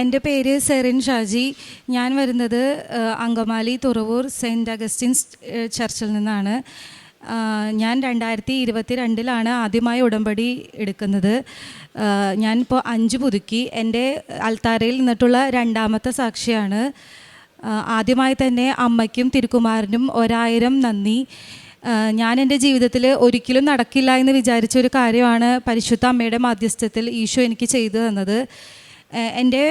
എൻ്റെ പേര് സെറിൻ ഷാജി. ഞാൻ വരുന്നത് അങ്കമാലി തുറവൂർ സെൻറ്റ് അഗസ്റ്റിൻസ് ചർച്ചിൽ നിന്നാണ്. ഞാൻ 2022 ആദ്യമായി ഉടമ്പടി എടുക്കുന്നത്. ഞാനിപ്പോൾ 5 പുതുക്കി. എൻ്റെ അൽത്താരയിൽ നിന്നിട്ടുള്ള 2ാമത്തെ സാക്ഷിയാണ്. ആദ്യമായി തന്നെ അമ്മയ്ക്കും തിരുക്കുമാരനും 1000 നന്ദി. ഞാൻ എൻ്റെ ജീവിതത്തിൽ ഒരിക്കലും നടക്കില്ല എന്ന് വിചാരിച്ചൊരു കാര്യമാണ് പരിശുദ്ധ അമ്മയുടെ മധ്യസ്ഥത്തിൽ ഈശോ എനിക്ക് ചെയ്തു തന്നത്. എൻ്റെ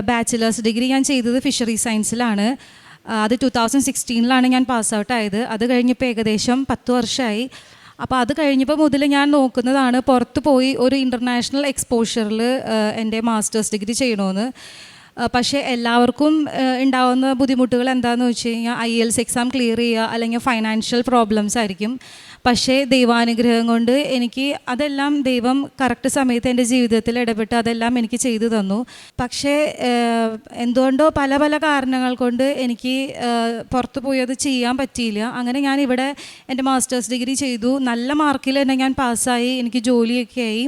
ബാച്ചിലേഴ്സ് ഡിഗ്രി ഞാൻ ചെയ്തത് ഫിഷറി സയൻസിലാണ്. അത് 2016 ഞാൻ പാസ് ഔട്ട് ആയത്. അത് കഴിഞ്ഞപ്പോൾ ഏകദേശം 10 വർഷമായി. അപ്പോൾ അത് കഴിഞ്ഞപ്പോൾ മുതൽ ഞാൻ നോക്കുന്നതാണ് പുറത്ത് പോയി ഒരു ഇൻ്റർനാഷണൽ എക്സ്പോഷറിൽ എൻ്റെ മാസ്റ്റേഴ്സ് ഡിഗ്രി ചെയ്യണമെന്ന്. പക്ഷേ എല്ലാവർക്കും ഉണ്ടാകുന്ന ബുദ്ധിമുട്ടുകൾ എന്താണെന്ന് വെച്ച് കഴിഞ്ഞാൽ IELTS എക്സാം ക്ലിയർ ചെയ്യുക, അല്ലെങ്കിൽ ഫൈനാൻഷ്യൽ പ്രോബ്ലംസ് ആയിരിക്കും. പക്ഷേ ദൈവാനുഗ്രഹം കൊണ്ട് എനിക്ക് അതെല്ലാം ദൈവം കറക്റ്റ് സമയത്ത് എൻ്റെ ജീവിതത്തിൽ ഇടപെട്ട് അതെല്ലാം എനിക്ക് ചെയ്തു തന്നു. പക്ഷേ എന്തുകൊണ്ടോ പല പല കാരണങ്ങൾ കൊണ്ട് എനിക്ക് പുറത്ത് പോയി അത് ചെയ്യാൻ പറ്റിയില്ല. അങ്ങനെ ഞാൻ ഇവിടെ എൻ്റെ മാസ്റ്റേഴ്സ് ഡിഗ്രി ചെയ്തു. നല്ല മാർക്കിൽ തന്നെ ഞാൻ പാസ്സായി, എനിക്ക് ജോലിയൊക്കെ ആയി.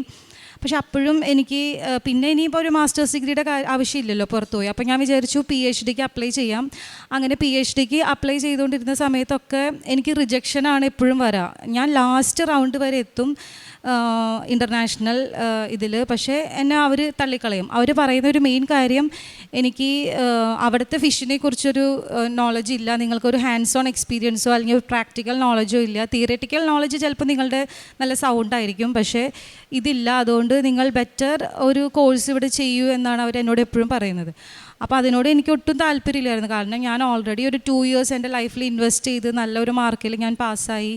പക്ഷെ അപ്പോഴും എനിക്ക് പിന്നെ ഇനിയിപ്പോൾ ഒരു മാസ്റ്റേഴ്സ് ഡിഗ്രിയുടെ ആവശ്യമില്ലല്ലോ പുറത്ത് പോയി. അപ്പോൾ ഞാൻ വിചാരിച്ചു PhDക്ക് അപ്ലൈ ചെയ്യാം. അങ്ങനെ PhDക്ക് അപ്ലൈ ചെയ്തുകൊണ്ടിരുന്ന സമയത്തൊക്കെ എനിക്ക് റിജക്ഷനാണ് എപ്പോഴും വരിക. ഞാൻ ലാസ്റ്റ് റൗണ്ട് വരെ എത്തും ഇൻ്റർനാഷണൽ ഇതിൽ. പക്ഷേ എന്നെ അവർ തള്ളിക്കളയും. അവർ പറയുന്ന ഒരു മെയിൻ കാര്യം, എനിക്ക് അവിടുത്തെ ഫിഷിനെ കുറിച്ചൊരു നോളജ് ഇല്ല, നിങ്ങൾക്കൊരു ഹാൻഡ്സ് ഓൺ എക്സ്പീരിയൻസോ അല്ലെങ്കിൽ ഒരു പ്രാക്ടിക്കൽ നോളജോ ഇല്ല. തിയററ്റിക്കൽ നോളജ് ചിലപ്പോൾ നിങ്ങളുടെ നല്ല സൗണ്ടായിരിക്കും, പക്ഷേ ഇതില്ല. അതുകൊണ്ട് നിങ്ങൾ ബെറ്റർ ഒരു കോഴ്സ് ഇവിടെ ചെയ്യൂ എന്നാണ് അവർ എന്നോട് എപ്പോഴും പറയുന്നത്. അപ്പോൾ അതിനോട് എനിക്ക് ഒട്ടും താല്പര്യമില്ലായിരുന്നു. കാരണം ഞാൻ ഓൾറെഡി ഒരു 2 years എൻ്റെ ലൈഫിൽ ഇൻവെസ്റ്റ് ചെയ്ത് നല്ലൊരു മാർക്കിൽ ഞാൻ പാസ്സായി.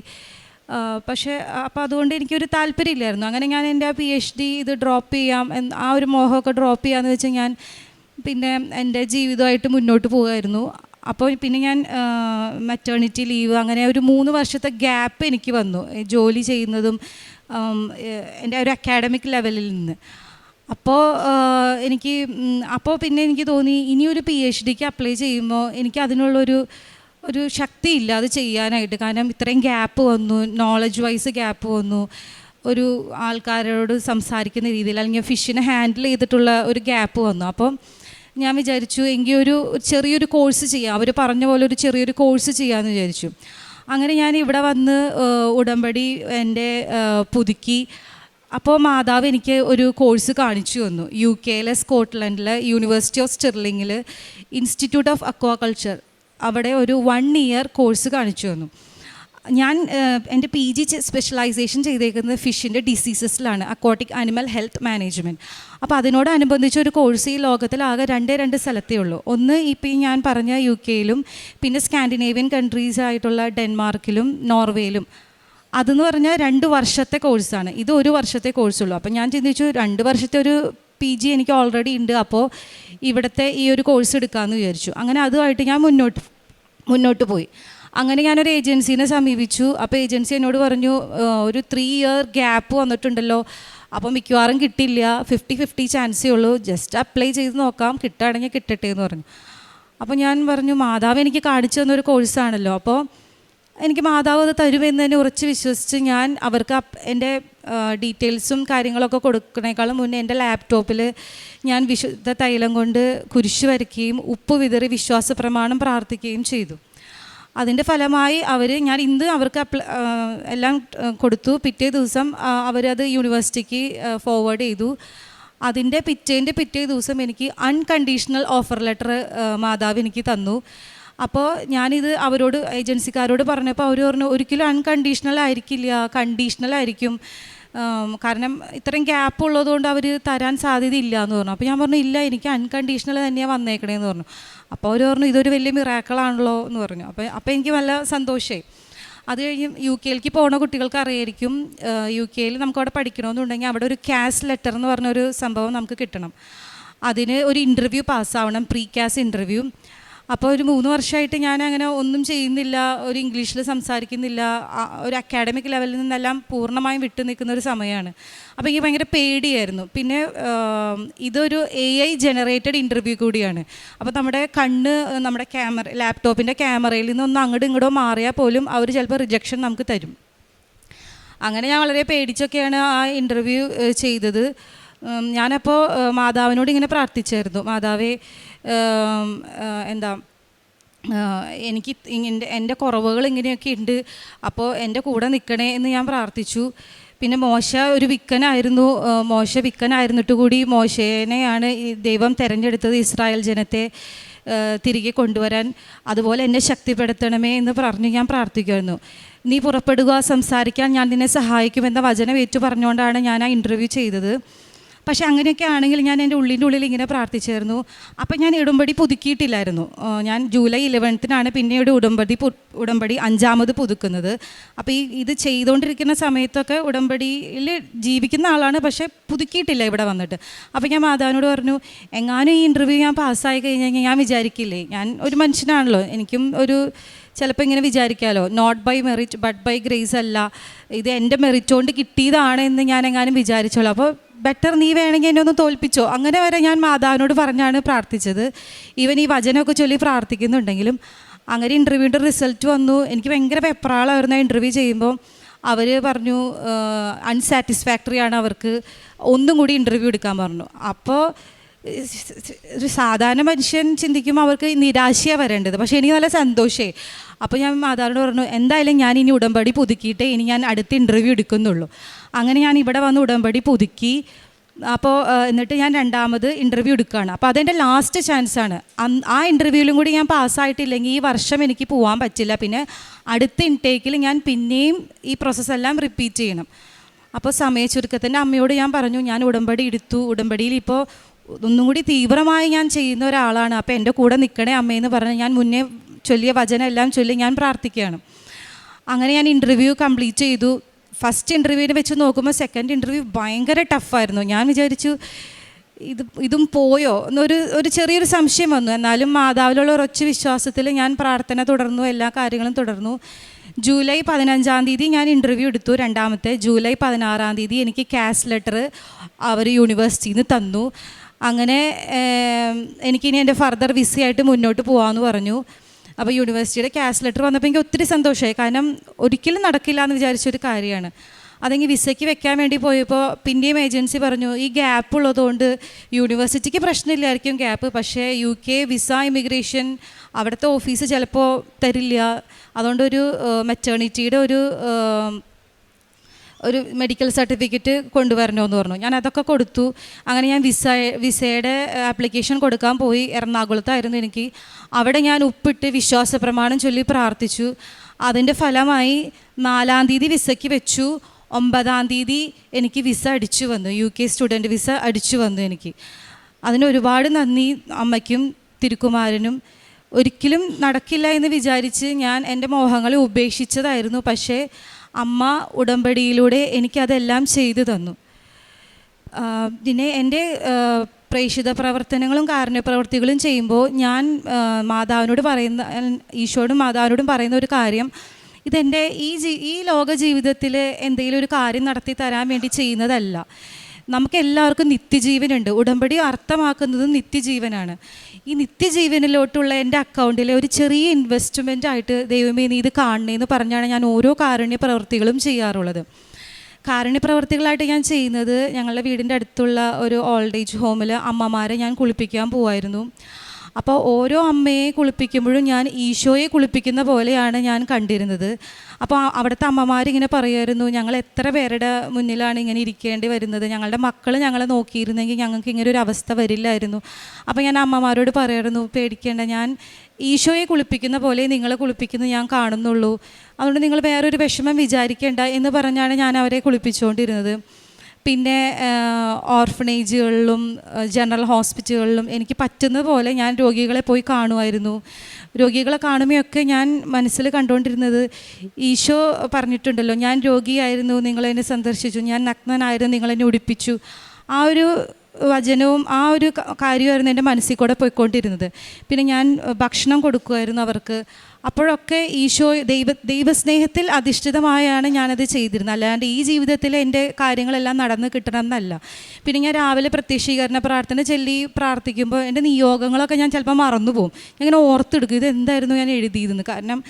പക്ഷേ അപ്പോൾ അതുകൊണ്ട് എനിക്കൊരു താല്പര്യമില്ലായിരുന്നു. അങ്ങനെ ഞാൻ എൻ്റെ PhD ഇത് ഡ്രോപ്പ് ചെയ്യാം, ആ ഒരു മോഹമൊക്കെ ഡ്രോപ്പ് ചെയ്യാമെന്ന് വെച്ചാൽ ഞാൻ പിന്നെ എൻ്റെ ജീവിതമായിട്ട് മുന്നോട്ട് പോകുമായിരുന്നു. അപ്പോൾ പിന്നെ ഞാൻ മെറ്റേണിറ്റി ലീവ്, അങ്ങനെ ഒരു 3 വർഷത്തെ ഗ്യാപ്പ് എനിക്ക് വന്നു ജോലി ചെയ്യുന്നതും എൻ്റെ ഒരു അക്കാഡമിക് ലെവലിൽ നിന്ന്. അപ്പോൾ പിന്നെ എനിക്ക് തോന്നി ഇനിയൊരു PhDക്ക് അപ്ലൈ ചെയ്യുമ്പോൾ എനിക്ക് അതിനുള്ളൊരു ശക്തിയില്ല അത് ചെയ്യാനായിട്ട്. കാരണം ഇത്രയും ഗ്യാപ്പ് വന്നു, നോളജ് വൈസ് ഗ്യാപ്പ് വന്നു, ഒരു ആൾക്കാരോട് സംസാരിക്കുന്ന രീതിയിൽ അല്ലെങ്കിൽ ഫിഷിനെ ഹാൻഡിൽ ചെയ്തിട്ടുള്ള ഒരു ഗ്യാപ്പ് വന്നു. അപ്പം ഞാൻ വിചാരിച്ചു എങ്കിൽ ഒരു ചെറിയൊരു കോഴ്സ് ചെയ്യാം, അവർ പറഞ്ഞ പോലെ ഒരു ചെറിയൊരു കോഴ്സ് ചെയ്യാമെന്ന് വിചാരിച്ചു. അങ്ങനെ ഞാൻ ഇവിടെ വന്ന് ഉടമ്പടി എൻ്റെ പുതുക്കി. അപ്പോൾ മാതാവ് എനിക്ക് ഒരു കോഴ്സ് കാണിച്ചു തന്നു. UK സ്കോട്ട്ലൻഡിലെ യൂണിവേഴ്സിറ്റി ഓഫ് സ്റ്റിർലിങ്ങിൽ ഇൻസ്റ്റിറ്റ്യൂട്ട് ഓഫ് അക്വാകൾച്ചർ, അവിടെ ഒരു 1 year കോഴ്സ് കാണിച്ചു തന്നു. ഞാൻ എൻ്റെ PG സ്പെഷ്യലൈസേഷൻ ചെയ്തേക്കുന്നത് ഫിഷിൻ്റെ ഡിസീസസിലാണ്, അക്വാട്ടിക് ആനിമൽ ഹെൽത്ത് മാനേജ്മെൻറ്റ്. അപ്പോൾ അതിനോടനുബന്ധിച്ച് ഒരു കോഴ്സ് ഈ ലോകത്തിൽ ആകെ 2 സ്ഥലത്തേ ഉള്ളൂ. ഒന്ന് ഇപ്പോൾ ഞാൻ പറഞ്ഞ UKയിലും, പിന്നെ സ്കാൻഡിനേവിയൻ കൺട്രീസായിട്ടുള്ള ഡെൻമാർക്കിലും നോർവേയിലും. അതെന്ന് പറഞ്ഞാൽ 2 വർഷത്തെ കോഴ്സാണ്. ഇത് 1 വർഷത്തെ കോഴ്സുള്ളൂ. അപ്പോൾ ഞാൻ ചിന്തിച്ചു 2 വർഷത്തെ ഒരു PG എനിക്ക് ഓൾറെഡി ഉണ്ട്, അപ്പോൾ ഇവിടുത്തെ ഈ ഒരു കോഴ്സ് എടുക്കാമെന്ന് വിചാരിച്ചു. അങ്ങനെ അതുമായിട്ട് ഞാൻ മുന്നോട്ട് പോയി. അങ്ങനെ ഞാനൊരു ഏജൻസീനെ സമീപിച്ചു. അപ്പോൾ ഏജൻസി എന്നോട് പറഞ്ഞു ഒരു 3 year ഗ്യാപ്പ് വന്നിട്ടുണ്ടല്ലോ, അപ്പോൾ മിക്കവാറും കിട്ടില്ല, 50-50 ചാൻസേ ഉള്ളൂ, ജസ്റ്റ് അപ്ലൈ ചെയ്ത് നോക്കാം, കിട്ടുകയാണെങ്കിൽ കിട്ടട്ടെ എന്ന് പറഞ്ഞു. അപ്പോൾ ഞാൻ പറഞ്ഞു മാതാവ് എനിക്ക് കാണിച്ചു തന്നൊരു കോഴ്സാണല്ലോ, അപ്പോൾ എനിക്ക് മാതാവ് അത് തരുമെന്ന് തന്നെ ഉറച്ച് വിശ്വസിച്ച് ഞാൻ അവർക്ക് എൻ്റെ ഡീറ്റെയിൽസും കാര്യങ്ങളൊക്കെ കൊടുക്കുന്നേക്കാളും മുന്നേ എൻ്റെ ലാപ്ടോപ്പിൽ ഞാൻ വിശുദ്ധ തൈലം കൊണ്ട് കുരിശ് വരയ്ക്കുകയും ഉപ്പ് വിതറി വിശ്വാസ പ്രമാണം പ്രാർത്ഥിക്കുകയും ചെയ്തു. അതിൻ്റെ ഫലമായി ഞാൻ ഇന്ന് അവർക്ക് എല്ലാം കൊടുത്തു. പിറ്റേ ദിവസം അവരത് യൂണിവേഴ്സിറ്റിക്ക് ഫോർവേഡ് ചെയ്തു. അതിൻ്റെ പിറ്റേ ദിവസം എനിക്ക് അൺകണ്ടീഷണൽ ഓഫർ ലെറ്റർ മാതാവ് എനിക്ക് തന്നു. അപ്പോൾ ഞാനിത് അവരോട് ഏജൻസിക്കാരോട് പറഞ്ഞപ്പോൾ അവർ പറഞ്ഞു ഒരിക്കലും അൺകണ്ടീഷണൽ ആയിരിക്കില്ല, കണ്ടീഷണൽ ആയിരിക്കും, കാരണം ഇത്രയും ഗ്യാപ്പ് ഉള്ളതുകൊണ്ട് അവർ തരാൻ സാധ്യതയില്ല എന്ന് പറഞ്ഞു. അപ്പോൾ ഞാൻ പറഞ്ഞു ഇല്ല, എനിക്ക് അൺകണ്ടീഷണൽ തന്നെയാണ് വന്നേക്കണേന്ന് പറഞ്ഞു. അപ്പോൾ അവർ പറഞ്ഞു ഇതൊരു വലിയ മിറാക്കിളാണല്ലോ എന്ന് പറഞ്ഞു. അപ്പോൾ എനിക്ക് നല്ല സന്തോഷമായി. അത് കഴിഞ്ഞ് UK പോകുന്ന കുട്ടികൾക്ക് അറിയായിരിക്കും, UK നമുക്കവിടെ പഠിക്കണമെന്നുണ്ടെങ്കിൽ അവിടെ ഒരു CAS ലെറ്റർ എന്ന് പറഞ്ഞൊരു സംഭവം നമുക്ക് കിട്ടണം. അതിന് ഒരു ഇൻ്റർവ്യൂ പാസ്സാവണം, പ്രീ CAS ഇൻ്റർവ്യൂ. അപ്പോൾ ഒരു 3 വർഷമായിട്ട് ഞാൻ അങ്ങനെ ഒന്നും ചെയ്യുന്നില്ല, ഒരു ഇംഗ്ലീഷിൽ സംസാരിക്കുന്നില്ല, ഒരു അക്കാഡമിക് ലെവലിൽ നിന്നെല്ലാം പൂർണ്ണമായും വിട്ടു നിൽക്കുന്ന ഒരു സമയമാണ്. അപ്പോൾ എനിക്ക് ഭയങ്കര പേടിയായിരുന്നു. പിന്നെ ഇതൊരു AI ജനറേറ്റഡ് ഇൻ്റർവ്യൂ കൂടിയാണ്. അപ്പോൾ നമ്മുടെ കണ്ണ് നമ്മുടെ ലാപ്ടോപ്പിൻ്റെ ക്യാമറയിൽ നിന്നൊന്ന് അങ്ങോട്ടും ഇങ്ങോട്ടോ മാറിയാൽ പോലും അവർ ചിലപ്പോൾ റിജക്ഷൻ നമുക്ക് തരും. അങ്ങനെ ഞാൻ വളരെ പേടിച്ചൊക്കെയാണ് ആ ഇൻ്റർവ്യൂ ചെയ്തത്. ഞാനപ്പോൾ മാതാവിനോട് ഇങ്ങനെ പ്രാർത്ഥിച്ചായിരുന്നു, മാതാവേ എന്താ എനിക്ക് എൻ്റെ കുറവുകൾ ഇങ്ങനെയൊക്കെ ഉണ്ട്, അപ്പോൾ എൻ്റെ കൂടെ നിൽക്കണേ എന്ന് ഞാൻ പ്രാർത്ഥിച്ചു. പിന്നെ മോശ ഒരു വിക്കനായിരുന്നു, മോശ വിക്കനായിരുന്നിട്ട് കൂടി മോശേനെയാണ് ദൈവം തിരഞ്ഞെടുത്തത് ഇസ്രായേൽ ജനത്തെ തിരികെ കൊണ്ടുവരാൻ. അതുപോലെ എന്നെ ശക്തിപ്പെടുത്തണമേ എന്ന് പറഞ്ഞ് ഞാൻ പ്രാർത്ഥിക്കുമായിരുന്നു. നീ പുറപ്പെടുക, സംസാരിക്കാൻ ഞാൻ നിന്നെ സഹായിക്കുമെന്ന വചനം ഏറ്റു പറഞ്ഞുകൊണ്ടാണ് ഞാൻ ആ ഇൻ്റർവ്യൂ ചെയ്തത്. പക്ഷെ അങ്ങനെയൊക്കെ ആണെങ്കിൽ ഞാൻ എൻ്റെ ഉള്ളിൽ ഇങ്ങനെ പ്രാർത്ഥിച്ചായിരുന്നു. അപ്പം ഞാൻ ഉടമ്പടി പുതുക്കിയിട്ടില്ലായിരുന്നു. ഞാൻ ജൂലൈ 11 പിന്നീട് ഉടമ്പടി 5ാമത് പുതുക്കുന്നത്. അപ്പോൾ ഇത് ചെയ്തുകൊണ്ടിരിക്കുന്ന സമയത്തൊക്കെ ഉടമ്പടിയിൽ ജീവിക്കുന്ന ആളാണ്, പക്ഷേ പുതുക്കിയിട്ടില്ല ഇവിടെ വന്നിട്ട്. അപ്പോൾ ഞാൻ മാതാവിനോട് പറഞ്ഞു, എങ്ങാനും ഈ ഇൻ്റർവ്യൂ ഞാൻ പാസ്സായി കഴിഞ്ഞാൽ ഞാൻ വിചാരിക്കില്ലേ, ഞാൻ ഒരു മനുഷ്യനാണല്ലോ, എനിക്കും ഒരു ചിലപ്പോൾ ഇങ്ങനെ വിചാരിക്കാമല്ലോ, not by merit but by grace അല്ല, ഇത് എൻ്റെ മെറിറ്റ് കൊണ്ട് കിട്ടിയതാണ് എന്ന് ഞാൻ എങ്ങാനും വിചാരിച്ചോളൂ, അപ്പോൾ ബെറ്റർ നീ വേണമെങ്കിൽ എന്നെ ഒന്ന് തോൽപ്പിച്ചോ, അങ്ങനെ വരെ ഞാൻ മാതാവിനോട് പറഞ്ഞാണ് പ്രാർത്ഥിച്ചത്. ഈവൻ ഈ വചനമൊക്കെ ചൊല്ലി പ്രാർത്ഥിക്കുന്നുണ്ടെങ്കിലും. അങ്ങനെ ഇൻ്റർവ്യൂവിൻ്റെ റിസൾട്ട് വന്നു. എനിക്ക് ഭയങ്കര വെപ്രാളമായിരുന്നു ആ ഇൻ്റർവ്യൂ ചെയ്യുമ്പോൾ. അവർ പറഞ്ഞു അൺസാറ്റിസ്ഫാക്ടറി ആണ്, അവർക്ക് ഒന്നും കൂടി ഇൻ്റർവ്യൂ എടുക്കാൻ പറഞ്ഞു. അപ്പോൾ ഒരു സാധാരണ മനുഷ്യൻ ചിന്തിക്കുമ്പോൾ അവർക്ക് നിരാശയാണ് വരേണ്ടത്, പക്ഷേ എനിക്ക് നല്ല സന്തോഷമേ. അപ്പോൾ ഞാൻ മാതാവിനോട് പറഞ്ഞു, എന്തായാലും ഞാൻ ഇനി ഉടമ്പടി പുതുക്കിയിട്ടേ ഇനി ഞാൻ അടുത്ത ഇൻ്റർവ്യൂ എടുക്കുന്നുള്ളൂ. അങ്ങനെ ഞാൻ ഇവിടെ വന്ന് ഉടമ്പടി പുതുക്കി. അപ്പോൾ എന്നിട്ട് ഞാൻ 2ാമത് ഇൻ്റർവ്യൂ എടുക്കുകയാണ്. അപ്പോൾ അതെൻ്റെ ലാസ്റ്റ് ചാൻസാണ്. ആ ഇൻ്റർവ്യൂവിലും കൂടി ഞാൻ പാസ്സായിട്ടില്ലെങ്കിൽ ഈ വർഷം എനിക്ക് പോകാൻ പറ്റില്ല. പിന്നെ അടുത്ത ഇൻടേക്കിൽ ഞാൻ പിന്നെയും ഈ പ്രോസസ്സെല്ലാം റിപ്പീറ്റ് ചെയ്യണം. അപ്പോൾ സമയ ചുരുക്കത്തിൻ്റെ അമ്മയോട് ഞാൻ പറഞ്ഞു, ഞാൻ ഉടമ്പടി എടുത്തു, ഉടമ്പടിയിൽ ഇപ്പോൾ ഒന്നും കൂടി തീവ്രമായി ഞാൻ ചെയ്യുന്ന ഒരാളാണ്, അപ്പോൾ എൻ്റെ കൂടെ നിൽക്കണേ അമ്മയെന്ന് പറഞ്ഞ് ഞാൻ മുന്നേ ചൊല്ലിയ വചനം എല്ലാം ചൊല്ലി ഞാൻ പ്രാർത്ഥിക്കുകയാണ്. അങ്ങനെ ഞാൻ ഇൻ്റർവ്യൂ കംപ്ലീറ്റ് ചെയ്തു. ഫസ്റ്റ് ഇൻ്റർവ്യൂവിനെ വെച്ച് നോക്കുമ്പോൾ സെക്കൻഡ് ഇൻ്റർവ്യൂ ഭയങ്കര ടഫായിരുന്നു. ഞാൻ വിചാരിച്ചു ഇതും പോയോ എന്നൊരു ചെറിയൊരു സംശയം വന്നു. എന്നാലും മാതാവിലുള്ള ഉറച്ച വിശ്വാസത്തിൽ ഞാൻ പ്രാർത്ഥന തുടർന്നു, എല്ലാ കാര്യങ്ങളും തുടർന്നു. ജൂലൈ 15 ഞാൻ ഇൻ്റർവ്യൂ എടുത്തു, 2ാമത്തെ. ജൂലൈ 16 എനിക്ക് കാസ് ലെറ്റർ അവർ യൂണിവേഴ്സിറ്റിയിൽ നിന്ന് തന്നു. അങ്ങനെ എനിക്കിനി എൻ്റെ ഫർദർ വിസയായിട്ട് മുന്നോട്ട് പോകാമെന്ന് പറഞ്ഞു. അപ്പോൾ യൂണിവേഴ്സിറ്റിയുടെ കാസ് ലെറ്റർ വന്നപ്പോൾ എനിക്ക് ഒത്തിരി സന്തോഷമായി. കാരണം ഒരിക്കലും നടക്കില്ല എന്ന് വിചാരിച്ചൊരു കാര്യമാണ്. അതെങ്കിൽ വിസയ്ക്ക് വെക്കാൻ വേണ്ടി പോയപ്പോൾ പിന്നെയും ഏജൻസി പറഞ്ഞു, ഈ ഗ്യാപ്പ് ഉള്ളതുകൊണ്ട് യൂണിവേഴ്സിറ്റിക്ക് പ്രശ്നമില്ലായിരിക്കും ഗ്യാപ്പ്, പക്ഷേ UK വിസ ഇമിഗ്രേഷൻ അവിടുത്തെ ഓഫീസ് ചിലപ്പോൾ തരില്ല, അതുകൊണ്ടൊരു മെറ്റേണിറ്റിയുടെ ഒരു മെഡിക്കൽ സർട്ടിഫിക്കറ്റ് കൊണ്ടുവരണമെന്ന് പറഞ്ഞു. ഞാൻ അതൊക്കെ കൊടുത്തു. അങ്ങനെ ഞാൻ വിസയുടെ ആപ്ലിക്കേഷൻ കൊടുക്കാൻ പോയി. എറണാകുളത്തായിരുന്നു എനിക്ക്. അവിടെ ഞാൻ ഉപ്പിട്ട് വിശ്വാസ പ്രമാണം ചൊല്ലി പ്രാർത്ഥിച്ചു. അതിൻ്റെ ഫലമായി 4-ാം തീയതി വിസയ്ക്ക് വെച്ചു. 9-ാം തീയതി എനിക്ക് വിസ അടിച്ചു വന്നു, UK സ്റ്റുഡൻറ്റ് വിസ അടിച്ചു വന്നു എനിക്ക്. അതിന് ഒരുപാട് നന്ദി അമ്മയ്ക്കും തിരുക്കുമാരനും. ഒരിക്കലും നടക്കില്ല എന്ന് വിചാരിച്ച് ഞാൻ എൻ്റെ മോഹങ്ങളെ ഉപേക്ഷിച്ചതായിരുന്നു. പക്ഷേ അമ്മ ഉടമ്പടിയിലൂടെ എനിക്കതെല്ലാം ചെയ്തു തന്നു. പിന്നെ എൻ്റെ പ്രേക്ഷിത പ്രവർത്തനങ്ങളും കാരുണ്യപ്രവർത്തികളും ചെയ്യുമ്പോൾ ഞാൻ മാതാവിനോട് പറയുന്ന, ഈശോയോടും മാതാവിനോടും പറയുന്ന ഒരു കാര്യം, ഇതെൻ്റെ ഈ ലോക ജീവിതത്തിൽ എന്തെങ്കിലും ഒരു കാര്യം നടത്തി തരാൻ വേണ്ടി ചെയ്യുന്നതല്ല. നമുക്കെല്ലാവർക്കും നിത്യജീവനുണ്ട്. ഉടമ്പടി അർത്ഥമാക്കുന്നതും നിത്യജീവനാണ്. ഈ നിത്യജീവനിലോട്ടുള്ള എൻ്റെ അക്കൗണ്ടിലെ ഒരു ചെറിയ ഇൻവെസ്റ്റ്മെൻ്റ് ആയിട്ട് ദൈവമേ നീ ഇത് കാണണേന്ന് പറഞ്ഞാണ് ഞാൻ ഓരോ കാരുണ്യ പ്രവൃത്തികളും ചെയ്യാറുള്ളത്. കാരുണ്യ പ്രവൃത്തികളായിട്ട് ഞാൻ ചെയ്യുന്നത്, ഞങ്ങളുടെ വീടിൻ്റെ അടുത്തുള്ള ഒരു ഓൾഡ് ഏജ് ഹോമിൽ അമ്മമാരെ ഞാൻ കുളിപ്പിക്കാൻ പോവായിരുന്നു. അപ്പോൾ ഓരോ അമ്മയെ കുളിപ്പിക്കുമ്പോഴും ഞാൻ ഈശോയെ കുളിപ്പിക്കുന്ന പോലെയാണ് ഞാൻ കണ്ടിരുന്നത്. അപ്പോൾ അവിടുത്തെ അമ്മമാരിങ്ങനെ പറയുമായിരുന്നു, ഞങ്ങൾ എത്ര പേരുടെ മുന്നിലാണ് ഇങ്ങനെ ഇരിക്കേണ്ടി വരുന്നത്, ഞങ്ങളുടെ മക്കൾ ഞങ്ങളെ നോക്കിയിരുന്നെങ്കിൽ ഞങ്ങൾക്ക് ഇങ്ങനെ ഒരു അവസ്ഥ വരില്ലായിരുന്നു. അപ്പോൾ ഞാൻ അമ്മമാരോട് പറയായിരുന്നു, പേടിക്കേണ്ട, ഞാൻ ഈശോയെ കുളിപ്പിക്കുന്ന പോലെ നിങ്ങളെ കുളിപ്പിക്കുന്നത് ഞാൻ കാണുന്നുള്ളൂ, അതുകൊണ്ട് നിങ്ങൾ വേറൊരു വിഷമം വിചാരിക്കേണ്ട എന്ന് പറഞ്ഞാണ് ഞാൻ അവരെ കുളിപ്പിച്ചുകൊണ്ടിരുന്നത്. പിന്നെ ഓർഫനേജുകളിലും ജനറൽ ഹോസ്പിറ്റലുകളിലും എനിക്ക് പറ്റുന്ന പോലെ ഞാൻ രോഗികളെ പോയി കാണുമായിരുന്നു. രോഗികളെ കാണുമ്പോഴൊക്കെ ഞാൻ മനസ്സിൽ കണ്ടുകൊണ്ടിരുന്നത്, ഈശോ പറഞ്ഞിട്ടുണ്ടല്ലോ, ഞാൻ രോഗിയായിരുന്നു നിങ്ങളെന്നെ സന്ദർശിച്ചു, ഞാൻ നഗ്നനായിരുന്നു നിങ്ങളെന്നെ ഉടുപ്പിച്ചു. ആ ഒരു വചനവും ആ ഒരു കാര്യമായിരുന്നു എൻ്റെ മനസ്സിൽ കൂടെ പോയിക്കൊണ്ടിരുന്നത്. പിന്നെ ഞാൻ ഭക്ഷണം കൊടുക്കുമായിരുന്നു അവർക്ക്. അപ്പോഴൊക്കെ ഈശോ ദൈവസ്നേഹത്തിൽ അധിഷ്ഠിതമായാണ് ഞാനത് ചെയ്തിരുന്നത്. അല്ലാണ്ട് ഈ ജീവിതത്തിൽ എൻ്റെ കാര്യങ്ങളെല്ലാം നടന്ന് കിട്ടണം എന്നല്ല. പിന്നെ ഞാൻ രാവിലെ പ്രത്യക്ഷീകരണ പ്രാർത്ഥന ചൊല്ലി പ്രാർത്ഥിക്കുമ്പോൾ എൻ്റെ നിയോഗങ്ങളൊക്കെ ഞാൻ ചിലപ്പോൾ മറന്നുപോകും. ഞാൻ ഇങ്ങനെ ഓർത്തെടുക്കും ഇതെന്തായിരുന്നു ഞാൻ എഴുതിയിരുന്നു. കാരണം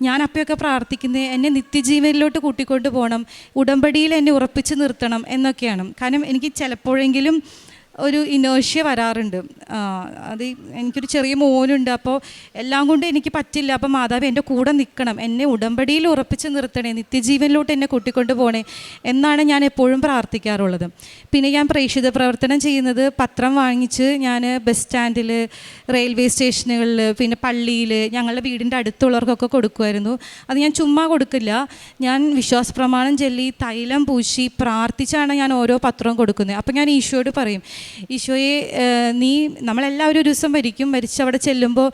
ഞാൻ അപ്പോഴൊക്കെ പ്രാർത്ഥിക്കുന്നത് എന്നെ നിത്യജീവനിലോട്ട് കൂട്ടിക്കൊണ്ട് പോകണം, ഉടമ്പടിയിൽ എന്നെ ഉറപ്പിച്ച് നിർത്തണം എന്നൊക്കെയാണ്. കാരണം എനിക്ക് ചിലപ്പോഴെങ്കിലും ഒരു ഇനേർഷ്യ വരാറുണ്ട്. അത് എനിക്കൊരു ചെറിയ മോനുണ്ട്. അപ്പോൾ എല്ലാം കൊണ്ട് എനിക്ക് പറ്റില്ല. അപ്പോൾ മാതാവ് എൻ്റെ കൂടെ നിൽക്കണം, എന്നെ ഉടമ്പടിയിൽ ഉറപ്പിച്ച് നിർത്തണേ, നിത്യജീവനിലോട്ട് എന്നെ കൂട്ടിക്കൊണ്ട് പോകണേ എന്നാണ് ഞാൻ എപ്പോഴും പ്രാർത്ഥിക്കാറുള്ളത്. പിന്നെ ഞാൻ പ്രേക്ഷിത പ്രവർത്തനം ചെയ്യുന്നത് പത്രം വാങ്ങിച്ച് ഞാൻ ബസ് സ്റ്റാൻഡിൽ, റെയിൽവേ സ്റ്റേഷനുകളിൽ, പിന്നെ പള്ളിയിൽ, ഞങ്ങളുടെ വീടിൻ്റെ അടുത്തുള്ളവർക്കൊക്കെ കൊടുക്കുമായിരുന്നു. അത് ഞാൻ ചുമ്മാ കൊടുക്കില്ല, ഞാൻ വിശ്വാസ പ്രമാണം ചൊല്ലി തൈലം പൂശി പ്രാർത്ഥിച്ചാണ് ഞാൻ ഓരോ പത്രവും കൊടുക്കുന്നത്. അപ്പോൾ ഞാൻ ഈശോയോട് പറയും, ഈശോയെ നമ്മളെല്ലാവരും ഒരു ദിവസം മരിച്ച് അവിടെ ചെല്ലുമ്പോൾ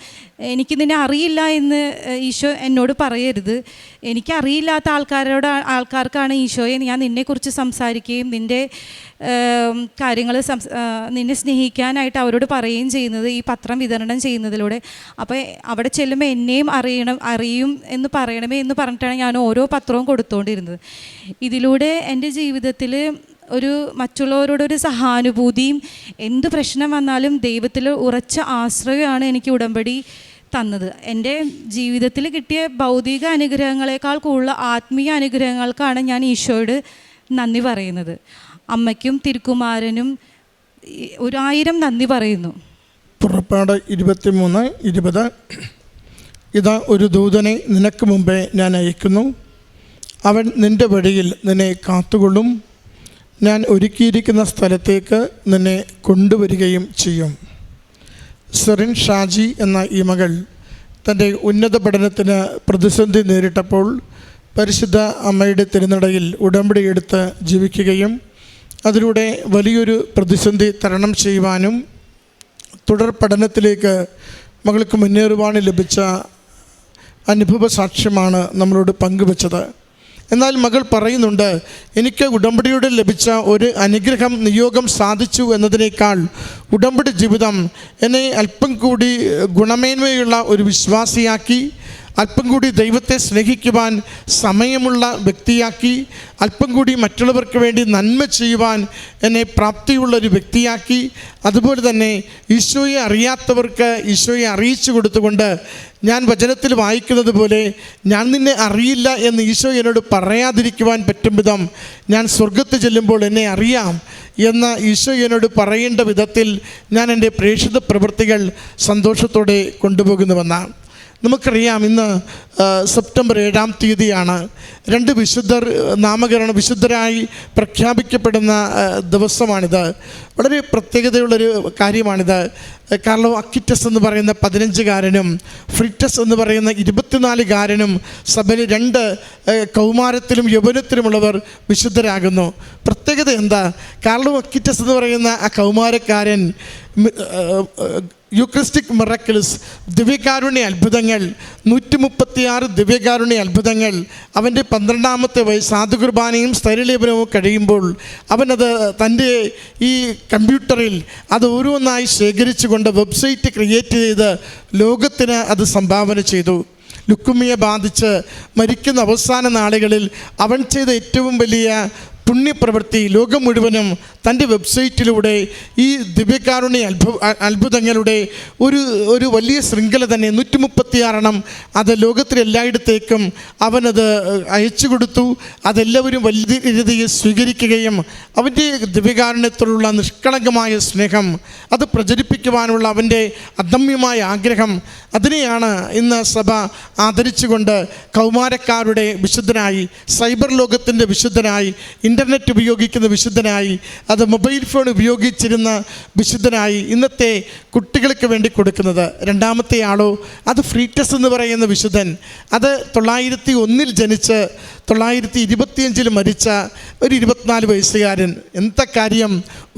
എനിക്ക് നിന്നെ അറിയില്ല എന്ന് ഈശോ എന്നോട് പറയരുത്. എനിക്കറിയില്ലാത്ത ആൾക്കാർക്കാണ് ഈശോയെ ഞാൻ നിന്നെക്കുറിച്ച് സംസാരിക്കുകയും നിൻ്റെ കാര്യങ്ങൾ നിന്നെ സ്നേഹിക്കാനായിട്ട് അവരോട് പറയുകയും ചെയ്യുന്നത് ഈ പത്രം വിതരണം ചെയ്യുന്നതിലൂടെ. അപ്പോൾ അവിടെ ചെല്ലുമ്പോൾ എന്നെയും അറിയും എന്ന് പറയണമേ എന്ന് പറഞ്ഞിട്ടാണ് ഞാൻ ഓരോ പത്രവും കൊടുത്തുകൊണ്ടിരുന്നത്. ഇതിലൂടെ എൻ്റെ ജീവിതത്തിൽ ഒരു മറ്റുള്ളവരോടൊരു സഹാനുഭൂതിയും എന്ത് പ്രശ്നം വന്നാലും ദൈവത്തിൽ ഉറച്ച ആശ്രയമാണ് എനിക്ക് ഉടമ്പടി തന്നത്. എൻ്റെ ജീവിതത്തിൽ കിട്ടിയ ഭൗതിക അനുഗ്രഹങ്ങളെക്കാൾ കൂടുതൽ ആത്മീയ അനുഗ്രഹങ്ങൾക്കാണ് ഞാൻ ഈശോയോട് നന്ദി പറയുന്നത്. അമ്മയ്ക്കും തിരുക്കുമാരനും 1000 നന്ദി പറയുന്നു. പുറപ്പാട് 23:20 ഇതാ ഒരു ദൂതനെ നിനക്ക് മുമ്പേ ഞാൻ അയക്കുന്നു, അവൻ നിൻ്റെ വഴിയിൽ നിന്നെ കാത്തുകൊള്ളും, ഞാൻ ഒരുക്കിയിരിക്കുന്ന സ്ഥലത്തേക്ക് നിന്നെ കൊണ്ടുവരികയും ചെയ്യും. സെറിൻ ഷാജി എന്ന ഈ മകൾ തൻ്റെ ഉന്നത പഠനത്തിന് പ്രതിസന്ധി നേരിട്ടപ്പോൾ പരിശുദ്ധ അമ്മയുടെ തിരുനടയിൽ ഉടമ്പടി എടുത്ത് ജീവിക്കുകയും അതിലൂടെ വലിയൊരു പ്രതിസന്ധി തരണം ചെയ്യുവാനും തുടർ പഠനത്തിലേക്ക് മകൾക്ക് മുന്നേറുവാനും ലഭിച്ച അനുഭവ സാക്ഷ്യമാണ് നമ്മളോട് പങ്കുവച്ചത്. എന്നാൽ മകൾ പറയുന്നുണ്ട്, എനിക്ക് ഉടമ്പടിയോടെ ലഭിച്ച ഒരു അനുഗ്രഹം, നിയോഗം സാധിച്ചു എന്നതിനേക്കാൾ ഉടമ്പടി ജീവിതം എന്നെ അല്പം കൂടി ഗുണമേന്മയുള്ള ഒരു വിശ്വാസിയാക്കി, അല്പം കൂടി ദൈവത്തെ സ്നേഹിക്കുവാൻ സമയമുള്ള വ്യക്തിയാക്കി, അല്പം കൂടി മറ്റുള്ളവർക്ക് വേണ്ടി നന്മ ചെയ്യുവാൻ എന്നെ പ്രാപ്തിയുള്ളൊരു വ്യക്തിയാക്കി, അതുപോലെ തന്നെ ഈശോയെ അറിയാത്തവർക്ക് ഈശോയെ അറിയിച്ചു കൊടുത്തുകൊണ്ട് ഞാൻ വചനത്തിൽ വായിക്കുന്നത് പോലെ ഞാൻ നിന്നെ അറിയില്ല എന്ന് ഈശോ എന്നോട് പറയാതിരിക്കുവാൻ പറ്റും വിധം ഞാൻ സ്വർഗത്ത് ചെല്ലുമ്പോൾ എന്നെ അറിയാം എന്ന് ഈശോ എന്നോട് പറയേണ്ട വിധത്തിൽ ഞാൻ എൻ്റെ പ്രേക്ഷിത പ്രവൃത്തികൾ സന്തോഷത്തോടെ കൊണ്ടുപോകുന്നുവെന്നാണ്. നമുക്കറിയാം ഇന്ന് സെപ്റ്റംബർ 7-ാം തീയതിയാണ്. 2 വിശുദ്ധർ വിശുദ്ധരായി പ്രഖ്യാപിക്കപ്പെടുന്ന ദിവസമാണിത്. വളരെ പ്രത്യേകതയുള്ളൊരു കാര്യമാണിത്. കാർലോ അക്വിറ്റസ് എന്ന് പറയുന്ന 15-കാരനും ഫ്രിറ്റസ് എന്ന് പറയുന്ന 24-കാരനും സഭയിൽ 2 കൗമാരത്തിലും യൗവനത്തിലുമുള്ളവർ വിശുദ്ധരാകുന്നു. പ്രത്യേകത എന്താ? കാർലോ അക്വിറ്റസ് എന്ന് പറയുന്ന ആ കൗമാരക്കാരൻ യൂക്രിസ്റ്റിക് മിറക്കിൾസ്, ദിവ്യകാരുണ്യ അത്ഭുതങ്ങൾ, 136 ദിവ്യകാരുണ്യ അത്ഭുതങ്ങൾ, അവൻ്റെ 12ാമത്തെ വയസ്സ് ആദ്യകുർബാനയും സ്ഥൈര്യലേപനവും കഴിയുമ്പോൾ അവനത് തൻ്റെ ഈ കമ്പ്യൂട്ടറിൽ അത് ഓരോന്നായി ശേഖരിച്ചുകൊണ്ട് വെബ്സൈറ്റ് ക്രിയേറ്റ് ചെയ്ത് ലോകത്തിന് അത് സംഭാവന ചെയ്തു. ലുക്കുമിയെ ബാധിച്ച് മരിക്കുന്ന അവസാന നാളുകളിൽ അവൻ ചെയ്ത ഏറ്റവും വലിയ പുണ്യപ്രവൃത്തി ലോകം മുഴുവനും തൻ്റെ വെബ്സൈറ്റിലൂടെ ഈ ദിവ്യകാരുണ്യ അത്ഭുതങ്ങളുടെ ഒരു വലിയ ശൃംഖല തന്നെ 136 അത് ലോകത്തിലെല്ലായിടത്തേക്കും അവനത് അയച്ചു കൊടുത്തു. അതെല്ലാവരും വലിയ രീതിയിൽ സ്വീകരിക്കുകയും അവൻ്റെ ദിവ്യകാരുണ്യത്തോടുള്ള നിഷ്കളങ്കമായ സ്നേഹം അത് പ്രചരിപ്പിക്കുവാനുള്ള അവൻ്റെ അദമ്യമായ ആഗ്രഹം, അതിനെയാണ് ഇന്ന് സഭ ആദരിച്ചുകൊണ്ട് കൗമാരക്കാരുടെ വിശുദ്ധനായി, സൈബർ ലോകത്തിൻ്റെ വിശുദ്ധനായി, ഇൻ്റർനെറ്റ് ഉപയോഗിക്കുന്ന വിശുദ്ധനായി, അത് മൊബൈൽ ഫോൺ ഉപയോഗിച്ചിരുന്ന വിശുദ്ധനായി ഇന്നത്തെ കുട്ടികൾക്ക് വേണ്ടി കൊടുക്കുന്നത്. 2ാമത്തെ ആളോ അത് ഫ്രീറ്റസ് എന്ന് പറയുന്ന വിശുദ്ധൻ. അത് 901 ജനിച്ച് 925 മരിച്ച ഒരു 24 വയസ്സുകാരൻ. എന്താ കാര്യം?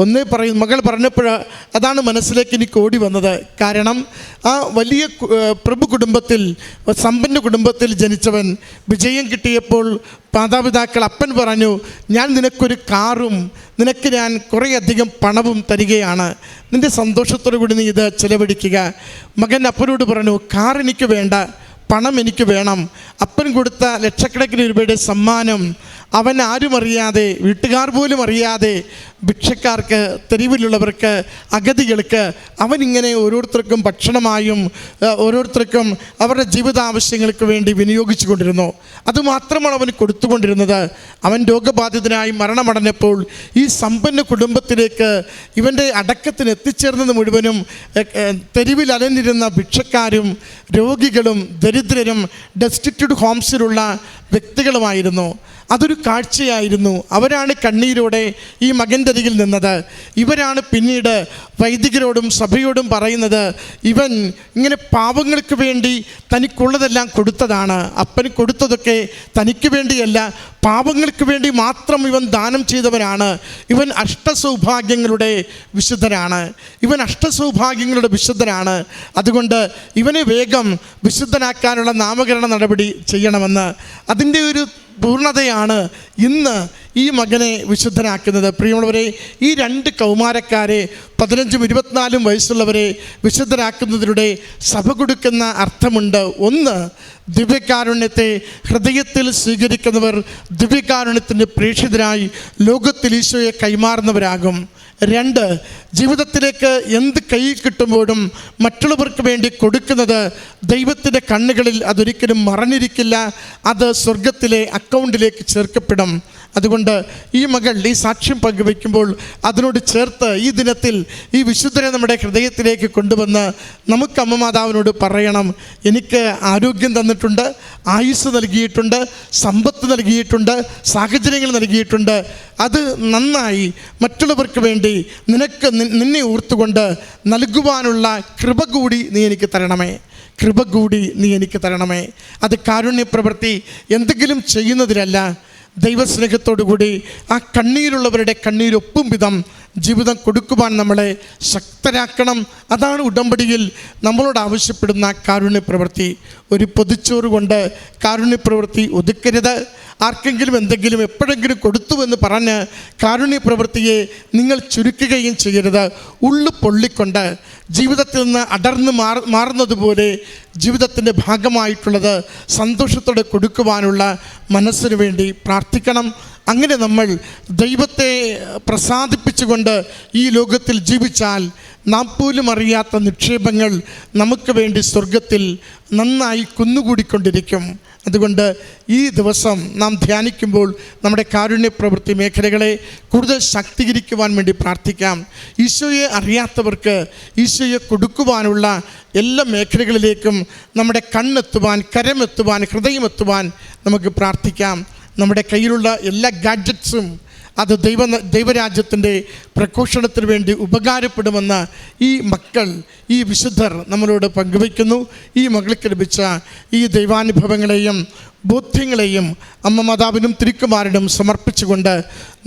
ഒന്നേ പറയും, മകൾ പറഞ്ഞപ്പോൾ അതാണ് മനസ്സിലേക്ക് എനിക്ക് ഓടി വന്നത്. കാരണം ആ വലിയ പ്രഭു കുടുംബത്തിൽ, സമ്പന്ന കുടുംബത്തിൽ ജനിച്ചവൻ വിജയം കിട്ടിയപ്പോൾ മാതാപിതാക്കൾ, അപ്പൻ പറഞ്ഞു, ഞാൻ നിനക്കൊരു കാറും നിനക്ക് ഞാൻ കുറേയധികം പണവും തരികയാണ്, നിൻ്റെ സന്തോഷത്തോടു കൂടി നീ ഇത് ചിലവഴിക്കുക. മകൻ അപ്പനോട് പറഞ്ഞു, കാർ എനിക്ക് വേണ്ട, പണം എനിക്ക് വേണം. അപ്പൻ കൊടുത്ത ലക്ഷക്കണക്കിന് രൂപയുടെ സമ്മാനം അവൻ ആരും അറിയാതെ, വീട്ടുകാർ പോലും അറിയാതെ ഭിക്ഷക്കാർക്ക്, തെരുവിലുള്ളവർക്ക്, അഗതികൾക്ക് അവനിങ്ങനെ ഓരോരുത്തർക്കും ഭക്ഷണമായും ഓരോരുത്തർക്കും അവരുടെ ജീവിതാവശ്യങ്ങൾക്ക് വേണ്ടി വിനിയോഗിച്ചു കൊണ്ടിരുന്നു. അതുമാത്രമാണ് അവൻ കൊടുത്തുകൊണ്ടിരുന്നത്. അവൻ രോഗബാധിതനായി മരണമടഞ്ഞപ്പോൾ ഈ സമ്പന്ന കുടുംബത്തിലേക്ക് ഇവൻ്റെ അടക്കത്തിന് എത്തിച്ചേർന്നത് മുഴുവനും തെരുവിൽ അലഞ്ഞിരുന്ന ഭിക്ഷക്കാരും രോഗികളും ദരിദ്രരും ഡെസ്റ്റിറ്റ്യൂട്ട് ഹോംസിലുള്ള വ്യക്തികളുമായിരുന്നു. അതൊരു കാഴ്ചയായിരുന്നു. അവരാണ് കണ്ണീരോടെ ഈ മകൻ്റെ അരികിൽ നിന്നത്. ഇവരാണ് പിന്നീട് വൈദികരോടും സഭയോടും പറയുന്നത്, ഇവൻ ഇങ്ങനെ പാവങ്ങൾക്ക് വേണ്ടി തനിക്കുള്ളതെല്ലാം കൊടുത്തതാണ്. അപ്പന് കൊടുത്തതൊക്കെ തനിക്ക് വേണ്ടിയല്ല, പാവങ്ങൾക്ക് വേണ്ടി മാത്രം ഇവൻ ദാനം ചെയ്തവനാണ്. ഇവൻ അഷ്ടസൗഭാഗ്യങ്ങളുടെ വിശുദ്ധനാണ്. അതുകൊണ്ട് ഇവനെ വേഗം വിശുദ്ധനാക്കാനുള്ള നാമകരണ നടപടി ചെയ്യണമെന്ന്. അതിൻ്റെ ഒരു പൂർണ്ണതയാണ് ഇന്ന് ഈ മകനെ വിശുദ്ധനാക്കുന്നത്. പ്രിയമുള്ളവരെ, ഈ 2 കൗമാരക്കാരെ 15ഉം 24ഉം വയസ്സുള്ളവരെ വിശുദ്ധരാക്കുന്നതിലൂടെ സഭ കൊടുക്കുന്ന അർത്ഥമുണ്ട്. ഒന്ന്, ദിവ്യകാരുണ്യത്തെ ഹൃദയത്തിൽ സ്വീകരിക്കുന്നവർ ദിവ്യകാരുണ്യത്തിൻ്റെ പ്രേക്ഷിതരായി ലോകത്തിൽ ഈശോയെ കൈമാറുന്നവരാകും. 2, ജീവിതത്തിലേക്ക് എന്ത് കയ്യിൽ കിട്ടുമ്പോഴും മറ്റുള്ളവർക്ക് വേണ്ടി കൊടുക്കുന്നത് ദൈവത്തിൻ്റെ കണ്ണുകളിൽ അതൊരിക്കലും മറഞ്ഞിരിക്കില്ല. അത് സ്വർഗത്തിലെ അക്കൗണ്ടിലേക്ക് ചേർക്കപ്പെടും. അതുകൊണ്ട് ഈ മകൾ ഈ സാക്ഷ്യം പങ്കുവയ്ക്കുമ്പോൾ അതിനോട് ചേർത്ത് ഈ ദിനത്തിൽ ഈ വിശുദ്ധരെ നമ്മുടെ ഹൃദയത്തിലേക്ക് കൊണ്ടുവന്ന് നമുക്ക് അമ്മ മാതാവിനോട് പറയണം, എനിക്ക് ആരോഗ്യം തന്നിട്ടുണ്ട്, ആയുസ് നൽകിയിട്ടുണ്ട്, സമ്പത്ത് നൽകിയിട്ടുണ്ട്, സാഹചര്യങ്ങൾ നൽകിയിട്ടുണ്ട്. അത് നന്നായി മറ്റുള്ളവർക്ക് വേണ്ടി നിന്നെ ഓർത്തുകൊണ്ട് നൽകുവാനുള്ള കൃപ കൂടി നീ എനിക്ക് തരണമേ. അത് കാരുണ്യപ്രവൃത്തി എന്തെങ്കിലും ചെയ്യുന്നതിലല്ല, ദൈവസ്നേഹത്തോടു കൂടി ആ കണ്ണീരുള്ളവരുടെ കണ്ണീരൊപ്പും വിധം ജീവിതം കൊടുക്കുവാൻ നമ്മളെ ശക്തരാക്കണം. അതാണ് ഉടമ്പടിയിൽ നമ്മളോട് ആവശ്യപ്പെടുന്ന കാരുണ്യപ്രവൃത്തി. ഒരു പൊതിച്ചോറ് കൊണ്ട് കാരുണ്യപ്രവൃത്തി ഒതുക്കരുത്. ആർക്കെങ്കിലും എന്തെങ്കിലും എപ്പോഴെങ്കിലും കൊടുത്തുവെന്ന് പറഞ്ഞ് കാരുണ്യപ്രവൃത്തിയെ നിങ്ങൾ ചുരുക്കുകയും ചെയ്യരുത്. ഉള്ളു പൊള്ളിക്കൊണ്ട് ജീവിതത്തിൽ നിന്ന് അടർന്ന് മാറുന്നതുപോലെ ജീവിതത്തിൻ്റെ ഭാഗമായിട്ടുള്ളത് സന്തോഷത്തോടെ കൊടുക്കുവാനുള്ള മനസ്സിന് വേണ്ടി പ്രാർത്ഥിക്കണം. അങ്ങനെ നമ്മൾ ദൈവത്തെ പ്രസാദിപ്പിച്ചുകൊണ്ട് ഈ ലോകത്തിൽ ജീവിച്ചാൽ നാം പോലും അറിയാത്ത നിക്ഷേപങ്ങൾ നമുക്ക് വേണ്ടി സ്വർഗത്തിൽ നന്നായി കുന്നുകൂടിക്കൊണ്ടിരിക്കും. അതുകൊണ്ട് ഈ ദിവസം നാം ധ്യാനിക്കുമ്പോൾ നമ്മുടെ കാരുണ്യപ്രവൃത്തി മേഖലകളെ കൂടുതൽ ശാക്തീകരിക്കുവാൻ വേണ്ടി പ്രാർത്ഥിക്കാം. ഈശോയെ അറിയാത്തവർക്ക് ഈശോയെ കൊടുക്കുവാനുള്ള എല്ലാ മേഖലകളിലേക്കും നമ്മുടെ കണ്ണെത്തുവാൻ, കരമെത്തുവാൻ, ഹൃദയമെത്തുവാൻ നമുക്ക് പ്രാർത്ഥിക്കാം. നമ്മുടെ കയ്യിലുള്ള എല്ലാ ഗാഡ്ജറ്റ്സും അത് ദൈവരാജ്യത്തിൻ്റെ പ്രഘോഷണത്തിന് വേണ്ടി ഉപകാരപ്പെടുമെന്ന് ഈ മക്കൾ, ഈ വിശുദ്ധർ നമ്മളോട് പങ്കുവയ്ക്കുന്നു. ഈ മകൾക്ക് ലഭിച്ച ഈ ദൈവാനുഭവങ്ങളെയും ബോധ്യങ്ങളെയും അമ്മ മാതാവിനും തിരുക്കുമാരനും സമർപ്പിച്ചുകൊണ്ട്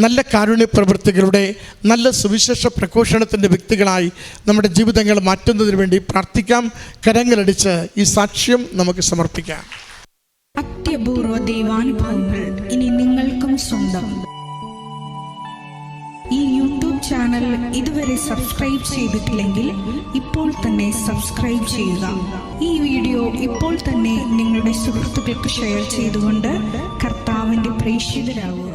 നല്ല കാരുണ്യ പ്രവൃത്തികളുടെ, നല്ല സുവിശേഷ പ്രഘോഷണത്തിൻ്റെ വ്യക്തികളായി നമ്മുടെ ജീവിതങ്ങൾ മാറ്റുന്നതിന് വേണ്ടി പ്രാർത്ഥിക്കാം. കരങ്ങളടിച്ച് ഈ സാക്ഷ്യം നമുക്ക് സമർപ്പിക്കാം. അത്യപൂർവ ദൈവാനുഭവങ്ങൾ ഇനി നിങ്ങൾക്കും സ്വന്തം. ഈ യൂട്യൂബ് ചാനൽ ഇതുവരെ സബ്സ്ക്രൈബ് ചെയ്തിട്ടില്ലെങ്കിൽ ഇപ്പോൾ തന്നെ സബ്സ്ക്രൈബ് ചെയ്യുക. ഈ വീഡിയോ ഇപ്പോൾ തന്നെ നിങ്ങളുടെ സുഹൃത്തുക്കൾക്ക് ഷെയർ ചെയ്തുകൊണ്ട് കർത്താവിൻ്റെ പ്രേക്ഷിതരാകുക.